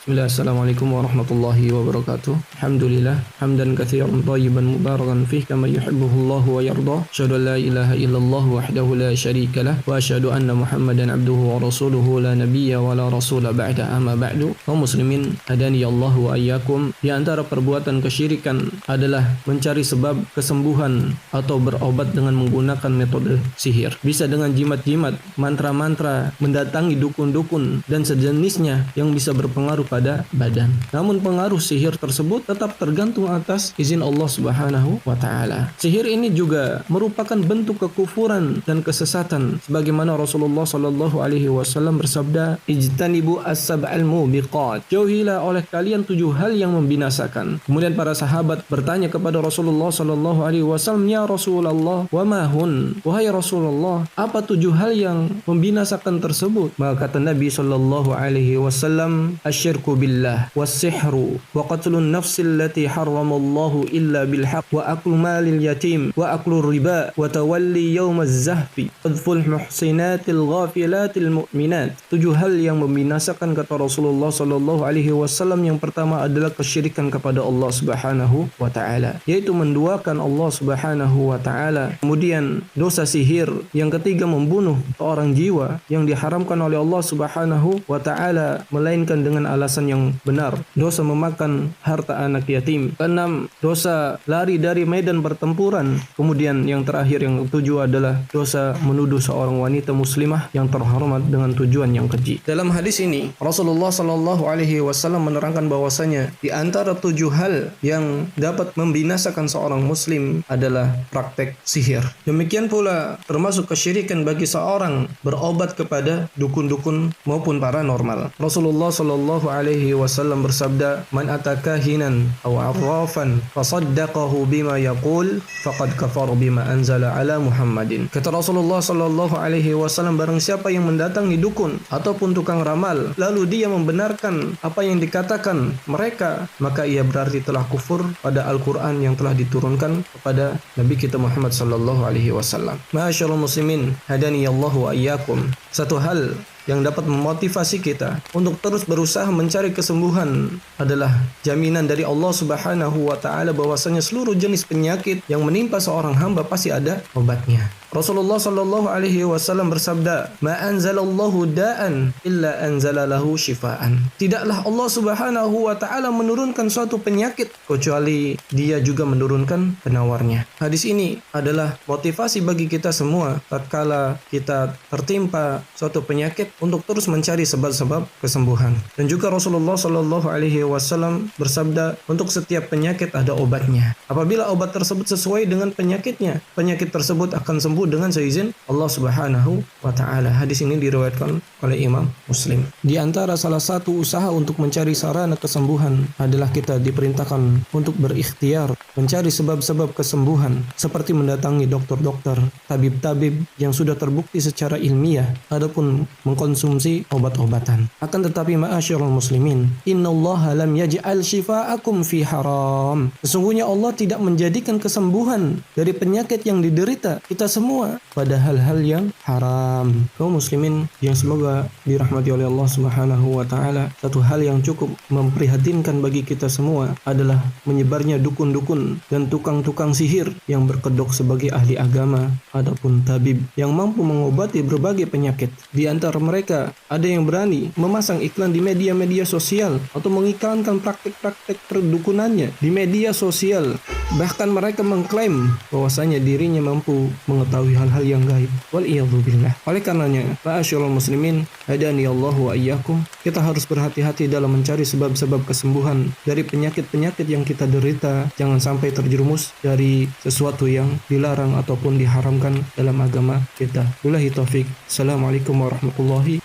Bismillah, Assalamualaikum warahmatullahi wabarakatuh. Alhamdulillah, hamdan katsiran thayyiban mubarakan fih kama yuhibbuhullahu wa yarda. Asyhadu an la ilaha illallah wahdahu la syarika lah wa asyhadu anna Muhammadan abduhu wa rasuluhu la nabiyya wa la rasula ba'da, amma ba'du. Kaum muslimin, hadani Allah wa iyyakum. Di antara perbuatan kesyirikan adalah mencari sebab kesembuhan atau berobat dengan menggunakan metode sihir. Bisa dengan jimat-jimat, mantra-mantra, mendatangi dukun-dukun dan sejenisnya yang bisa berpengaruh pada badan. Namun pengaruh sihir tersebut tetap tergantung atas izin Allah Subhanahu wa taala. Sihir ini juga merupakan bentuk kekufuran dan kesesatan sebagaimana Rasulullah sallallahu alaihi wasallam bersabda, "Ijtanibu as-sab'al mubiqat." Jauhilah oleh kalian 7 hal yang membinasakan. Kemudian para sahabat bertanya kepada Rasulullah sallallahu alaihi wasallam, "Ya Rasulullah, wa ma hun?" Wahai Rasulullah, apa 7 hal yang membinasakan tersebut? Maka kata Nabi sallallahu alaihi wasallam, "Asyirku billah, was-sihru, wa qatlun nafsil lati harramallahu illa bilhaq, wa aklu malil yatim, wa aklu riba, wa tawalli yawmaz zahfi, qadful muhsinatil ghafilatil mu'minat." 7 hal yang membinasakan kata Rasulullah sallallahu alaihi wasallam. Yang pertama adalah kesyirikan kepada Allah Subhanahu wa taala, yaitu menduakan Allah Subhanahu wa taala. Kemudian dosa sihir. Yang ketiga, membunuh seorang jiwa yang diharamkan oleh Allah Subhanahu wa taala melainkan dengan alasan yang benar. Dosa memakan harta anak yatim. Keenam, dosa lari dari medan pertempuran. Kemudian yang terakhir, yang ketujuh adalah dosa menuduh seorang wanita muslimah yang terhormat dengan tujuan yang keji. Dalam hadis ini Rasulullah sallallahu alaihi wasallam menerangkan bahwasanya di antara 7 hal yang dapat membinasakan seorang muslim adalah praktek sihir. Demikian pula termasuk kesyirikan bagi seorang berobat kepada dukun-dukun maupun paranormal. Rasulullah sallallahu alaihi wasallam bersabda, "Man ataka hinan aw arrafan fasaddaqahu bima yaqul faqad kafara bima anzala ala Muhammadin." Kata Rasulullah sallallahu alaihi wasallam, barang siapa yang mendatangi dukun ataupun tukang ramal lalu dia membenarkan apa yang dikatakan mereka, maka ia berarti telah kufur pada Al-Qur'an yang telah diturunkan kepada Nabi kita Muhammad sallallahu alaihi wasallam. Ma'asyiral muslimin, hadani Allah wa iyyakum. Satu hal yang dapat memotivasi kita untuk terus berusaha mencari kesembuhan adalah jaminan dari Allah Subhanahu wa taala bahwasanya seluruh jenis penyakit yang menimpa seorang hamba pasti ada obatnya. Rasulullah sallallahu alaihi wasallam bersabda, "Ma anzalallahu da'an illa anzala lahu shifaan." Tidaklah Allah Subhanahu wa taala menurunkan suatu penyakit kecuali Dia juga menurunkan penawarnya. Hadis ini adalah motivasi bagi kita semua tatkala kita tertimpa suatu penyakit untuk terus mencari sebab-sebab kesembuhan. Dan juga Rasulullah sallallahu alaihi wasallam bersabda, untuk setiap penyakit ada obatnya. Apabila obat tersebut sesuai dengan penyakitnya, penyakit tersebut akan sembuh dengan seizin Allah Subhanahu wa taala. Hadis ini diriwayatkan oleh Imam Muslim. Di antara salah satu usaha untuk mencari sarana kesembuhan adalah kita diperintahkan untuk berikhtiar mencari sebab-sebab kesembuhan seperti mendatangi dokter-dokter, tabib-tabib yang sudah terbukti secara ilmiah adapun mengkonsumsi obat-obatan. Akan tetapi ma'asyiral muslimin, innallaha lam yaj'al shifaakum fi haram. Sesungguhnya Allah tidak menjadikan kesembuhan dari penyakit yang diderita kita semua pada hal-hal yang haram. Kaum muslimin yang semoga dirahmati oleh Allah Subhanahu wa taala, satu hal yang cukup memprihatinkan bagi kita semua adalah menyebarnya dukun-dukun dan tukang-tukang sihir yang berkedok sebagai ahli agama ataupun tabib yang mampu mengobati berbagai penyakit. Di antara mereka ada yang berani memasang iklan di media-media sosial atau mengiklankan praktik-praktik perdukunannya di media sosial. Bahkan mereka mengklaim bahwasanya dirinya mampu mengetahui hal-hal yang gaib. Wal'iyadzubillah. Oleh karenanya, ma'asyiral muslimin, hadani Allah wa iyyakum, kita harus berhati-hati dalam mencari sebab-sebab kesembuhan dari penyakit-penyakit yang kita derita. Jangan sampai terjerumus dari sesuatu yang dilarang ataupun diharamkan dalam agama kita. Billahi taufik. Assalamualaikum warahmatullahi